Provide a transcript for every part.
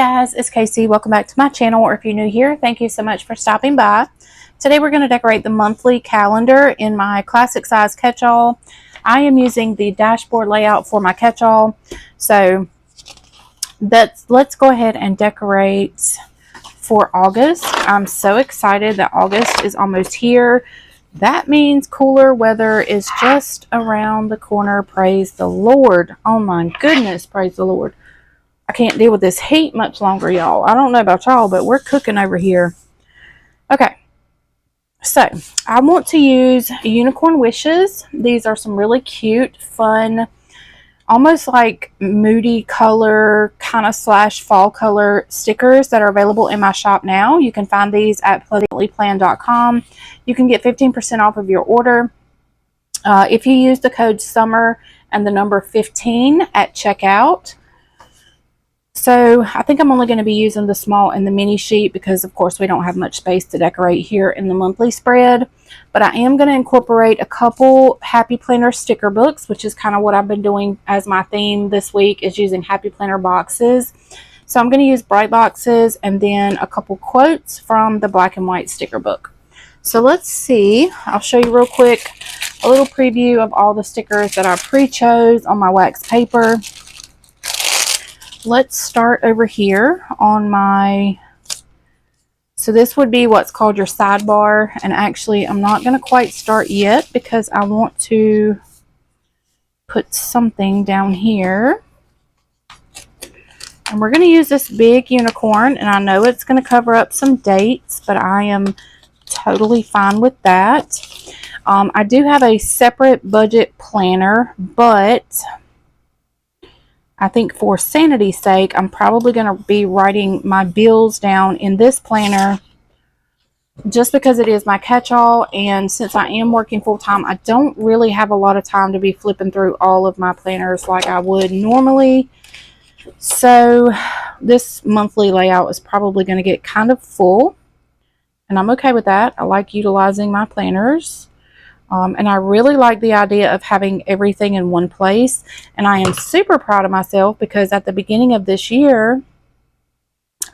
guys, it's Casey. Welcome back to my channel, or if you're new here, thank you so much for stopping by. Today we're going to decorate the monthly calendar in my classic size catch-all. I am using the dashboard layout for my catch-all, so let's go ahead and decorate for August. I'm so excited that August is almost here. That means cooler weather is just around the corner. Praise the Lord. Oh my goodness, praise the Lord. I can't deal with this heat much longer, y'all. I don't know about y'all, but we're cooking over here. Okay, so I want to use Unicorn Wishes. These are some really cute, fun, almost like moody color kind of slash fall color stickers that are available in my shop now. You can find these at pleasantlyplanned.com. You can get 15% off of your order if you use the code SUMMER and the number 15 at checkout. So I think I'm only going to be using the small and the mini sheet because of course we don't have much space to decorate here in the monthly spread. But I am going to incorporate a couple Happy Planner sticker books, which is kind of what I've been doing as my theme this week, is using Happy Planner boxes. So I'm going to use bright boxes and then a couple quotes from the black and white sticker book. So let's see. I'll show you real quick a little preview of all the stickers that I pre-chose on my wax paper. Let's start over here on my, so this would be what's called your sidebar, and actually I'm not going to quite start yet because I want to put something down here. And we're going to use this big unicorn, and I know it's going to cover up some dates, but I am totally fine with that. I do have a separate budget planner, but I think for sanity's sake, I'm probably going to be writing my bills down in this planner just because it is my catch-all, and since I am working full-time, I don't really have a lot of time to be flipping through all of my planners like I would normally. So this monthly layout is probably going to get kind of full, and I'm okay with that. I like utilizing my planners. And I really like the idea of having everything in one place. And I am super proud of myself because at the beginning of this year,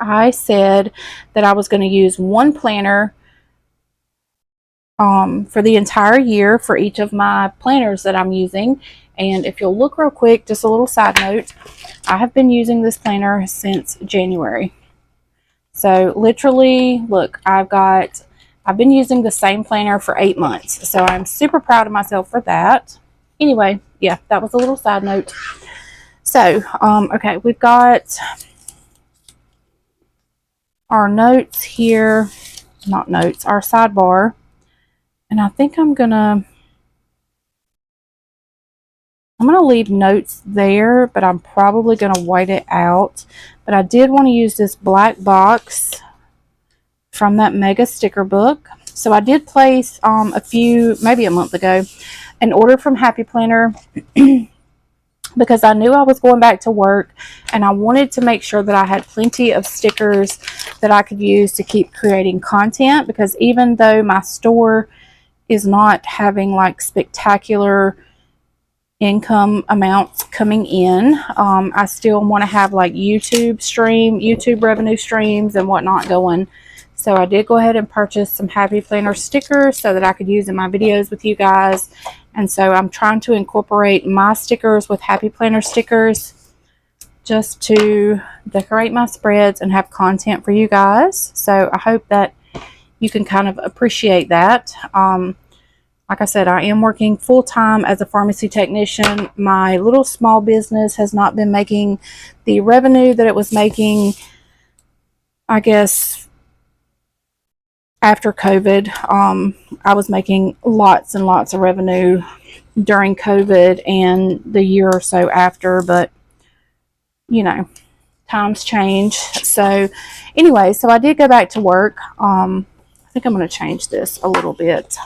I said that I was going to use one planner for the entire year for each of my planners that I'm using. And if you'll look real quick, just a little side note, I have been using this planner since January. So literally, look, I've been using the same planner for 8 months, so I'm super proud of myself for that. Anyway, yeah, that was a little side note. So, okay, we've got our notes here, not notes, our sidebar, and I think I'm gonna leave notes there, but I'm probably gonna white it out. But I did want to use this black box from that mega sticker book. So I did place maybe a month ago, an order from Happy Planner because I knew I was going back to work and I wanted to make sure that I had plenty of stickers that I could use to keep creating content, because even though my store is not having like spectacular income amounts coming in, I still want to have like YouTube revenue streams and whatnot going. So I did go ahead and purchase some Happy Planner stickers so that I could use in my videos with you guys. And so I'm trying to incorporate my stickers with Happy Planner stickers just to decorate my spreads and have content for you guys. So I hope that you can kind of appreciate that. Like I said, I am working full-time as a pharmacy technician. My little small business has not been making the revenue that it was making, I guess, after COVID. I was making lots and lots of revenue during COVID and the year or so after, but you know, times change. So anyway, so I did go back to work. I think I'm going to change this a little bit.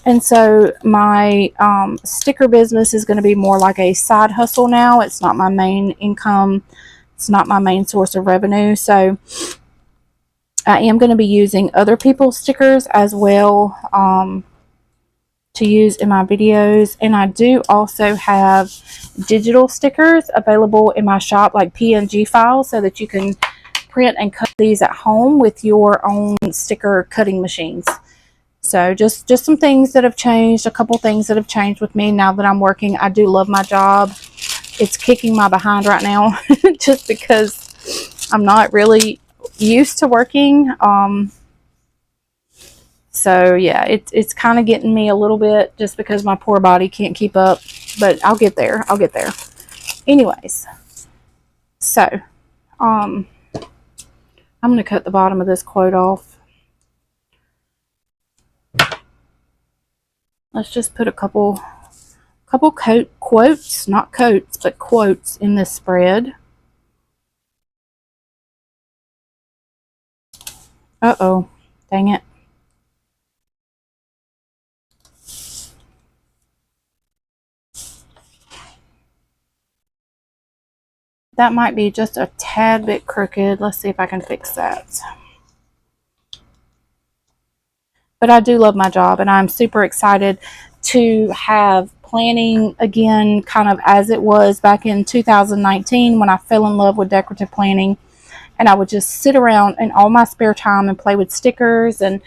And so my sticker business is going to be more like a side hustle now. It's not my main income. It's not my main source of revenue. So I am going to be using other people's stickers as well to use in my videos. And I do also have digital stickers available in my shop, like PNG files, so that you can print and cut these at home with your own sticker cutting machines. So just some things that have changed, a couple things that have changed with me now that I'm working. I do love my job. It's kicking my behind right now just because I'm not really used to working. So yeah, it's kind of getting me a little bit just because my poor body can't keep up, but I'll get there. I'll get there. Anyways, so I'm going to cut the bottom of this quote off. Let's just put a couple quotes, not coats, but quotes in this spread. Uh-oh, dang it. That might be just a tad bit crooked. Let's see if I can fix that. But I do love my job, and I'm super excited to have planning again, kind of as it was back in 2019 when I fell in love with decorative planning. And I would just sit around in all my spare time and play with stickers. And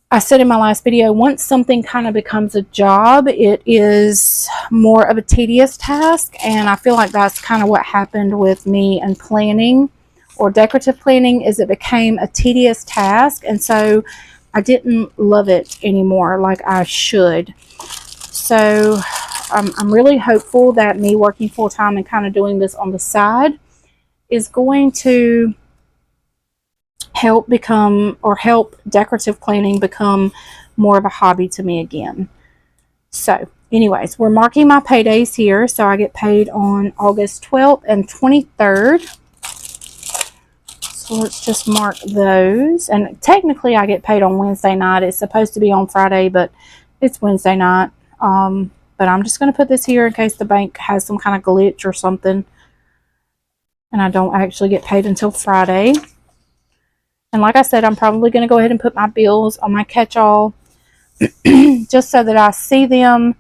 I said in my last video, once something kind of becomes a job, it is more of a tedious task. And I feel like that's kind of what happened with me and planning, or decorative planning, is it became a tedious task. And so I didn't love it anymore like I should. So I'm really hopeful that me working full-time and kind of doing this on the side is going to help decorative planning become more of a hobby to me again. So anyways, we're marking my paydays here. So I get paid on August 12th and 23rd. So let's just mark those. And technically I get paid on Wednesday night. It's supposed to be on Friday, but it's Wednesday night. But I'm just going to put this here in case the bank has some kind of glitch or something and I don't actually get paid until Friday. And like I said, I'm probably going to go ahead and put my bills on my catch-all just so that I see them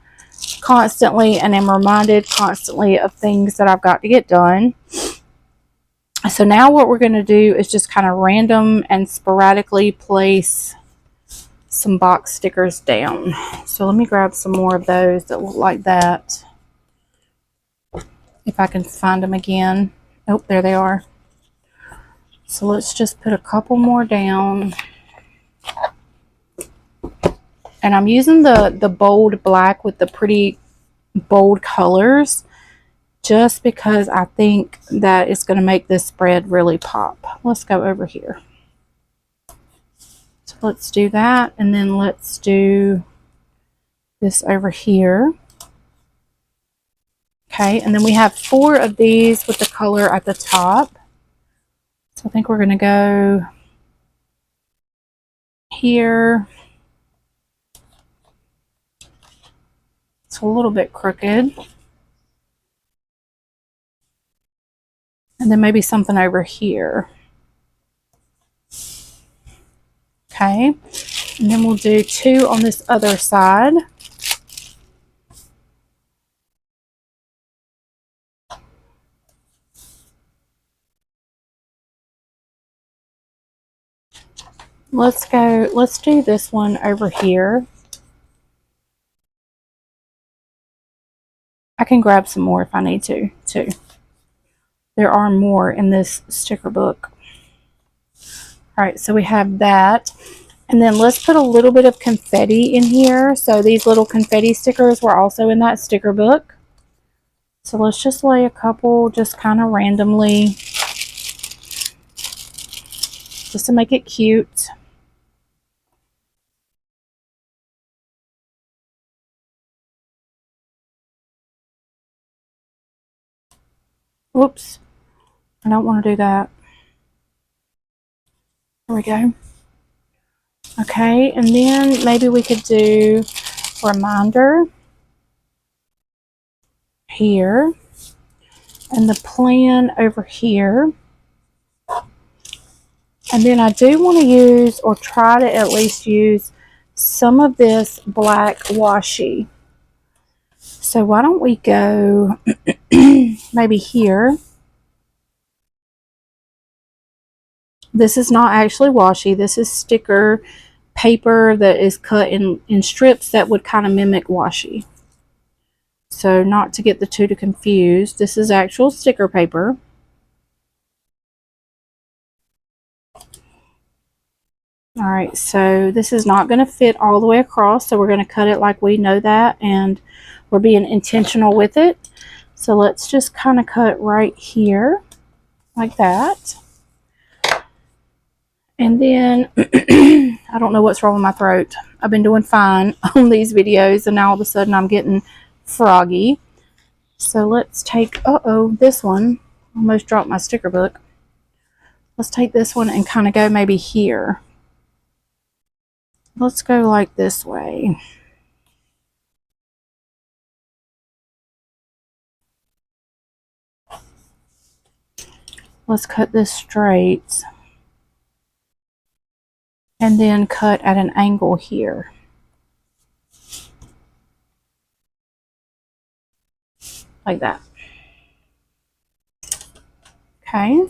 constantly and am reminded constantly of things that I've got to get done. So now what we're going to do is just kind of random and sporadically place some box stickers down. So let me grab some more of those that look like that, if I can find them again. Oh, there they are. So let's just put a couple more down. And I'm using the bold black with the pretty bold colors just because I think that it's going to make this spread really pop. Let's go over here. So let's do that, and then let's do this over here. Okay, and then we have 4 of these with the color at the top. So I think we're going to go here. It's a little bit crooked. And then maybe something over here. Okay, and then we'll do 2 on this other side. Let's do this one over here. I can grab some more if I need to, too. There are more in this sticker book. All right, so we have that. And then let's put a little bit of confetti in here. So these little confetti stickers were also in that sticker book. So let's just lay a couple just kind of randomly, just to make it cute. Whoops, I don't want to do that. There we go. Okay, and then maybe we could do a reminder here and the plan over here. And then I do want to use, or try to at least use, some of this black washi. So why don't we go maybe here. This is not actually washi. This is sticker paper that is cut in strips that would kind of mimic washi. So not to get the two to confuse, this is actual sticker paper. Alright, so this is not going to fit all the way across, so we're going to cut it like we know that, and we're being intentional with it. So let's just kind of cut right here, like that. And then, I don't know what's wrong with my throat. I've been doing fine on these videos, and now all of a sudden I'm getting froggy. So let's take, this one. Almost dropped my sticker book. Let's take this one and kind of go maybe here. Let's go like this way. Let's cut this straight. And then cut at an angle here. Like that. Okay.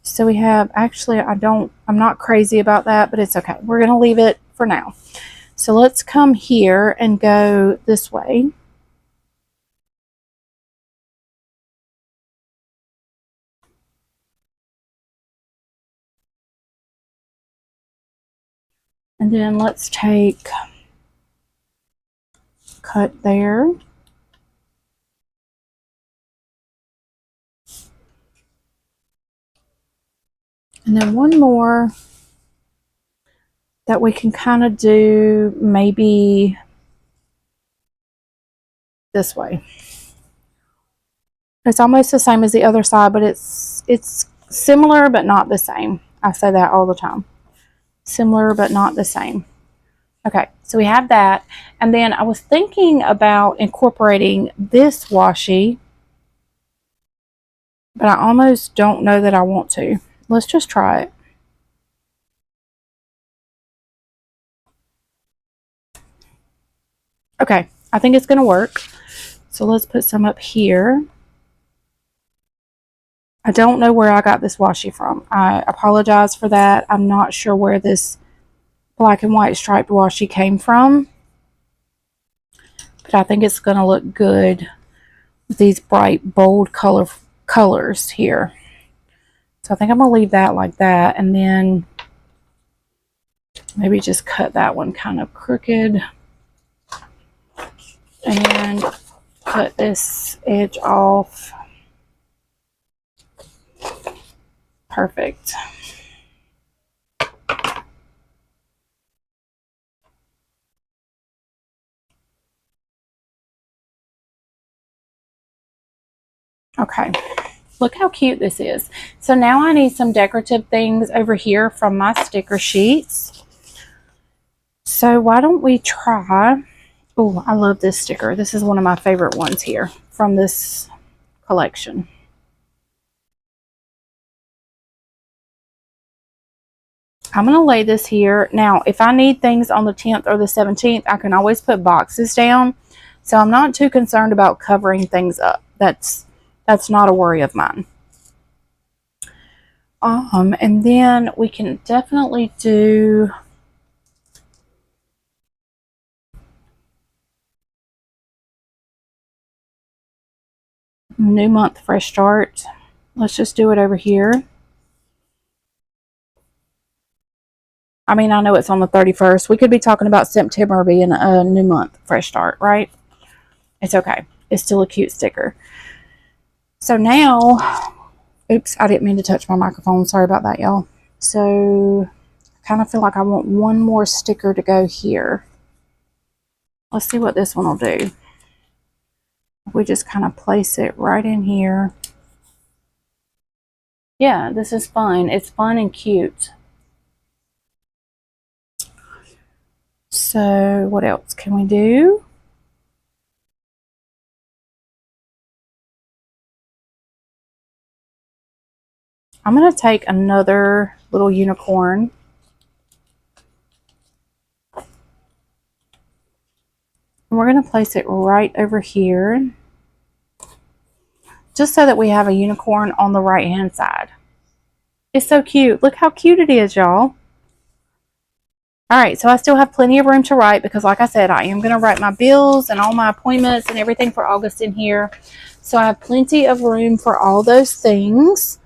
So we have, actually I'm not crazy about that, but it's okay. We're going to leave it for now. So let's come here and go this way. And then let's take, cut there. And then one more that we can kind of do maybe this way. It's almost the same as the other side, but it's similar but not the same. I say that all the time. Similar but not the same. Okay, so we have that. And then I was thinking about incorporating this washi, but I almost don't know that I want to. Let's just try it. Okay, I think it's going to work. So let's put some up here. I don't know where I got this washi from. I apologize for that. I'm not sure where this black and white striped washi came from. But I think it's going to look good with these bright, bold colors here. So I think I'm going to leave that like that. And then maybe just cut that one kind of crooked. And cut this edge off. Perfect. Okay, look how cute this is. So now I need some decorative things over here from my sticker sheets. So why don't we try, oh, I love this sticker. This is one of my favorite ones here from this collection. I'm going to lay this here. Now, if I need things on the 10th or the 17th, I can always put boxes down. So I'm not too concerned about covering things up. That's not a worry of mine. And then we can definitely do new month, fresh start. Let's just do it over here. I mean, I know it's on the 31st. We could be talking about September being a new month, fresh start, right? It's okay. It's still a cute sticker. So now, oops, I didn't mean to touch my microphone. Sorry about that, y'all. So I kind of feel like I want one more sticker to go here. Let's see what this one will do. We just kind of place it right in here. Yeah, this is fun. It's fun and cute. So what else can we do? I'm going to take another little unicorn. And we're going to place it right over here, just so that we have a unicorn on the right hand side. It's so cute. Look how cute it is, y'all. Alright, so I still have plenty of room to write because, like I said, I am going to write my bills and all my appointments and everything for August in here. So I have plenty of room for all those things.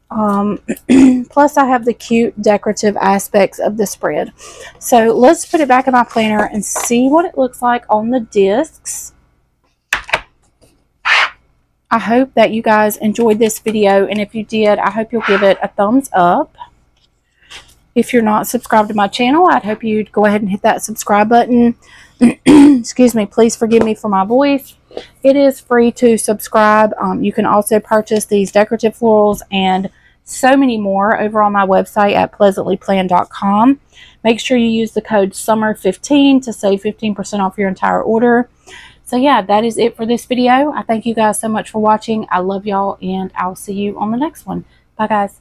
Plus I have the cute decorative aspects of the spread. So let's put it back in my planner and see what it looks like on the discs. I hope that you guys enjoyed this video, and if you did, I hope you'll give it a thumbs up. If you're not subscribed to my channel, I'd hope you'd go ahead and hit that subscribe button. Excuse me, please forgive me for my voice. It is free to subscribe. You can also purchase these decorative florals and so many more over on my website at pleasantlyplanned.com. Make sure you use the code SUMMER15 to save 15% off your entire order. So yeah, that is it for this video. I thank you guys so much for watching. I love y'all, and I'll see you on the next one. Bye guys.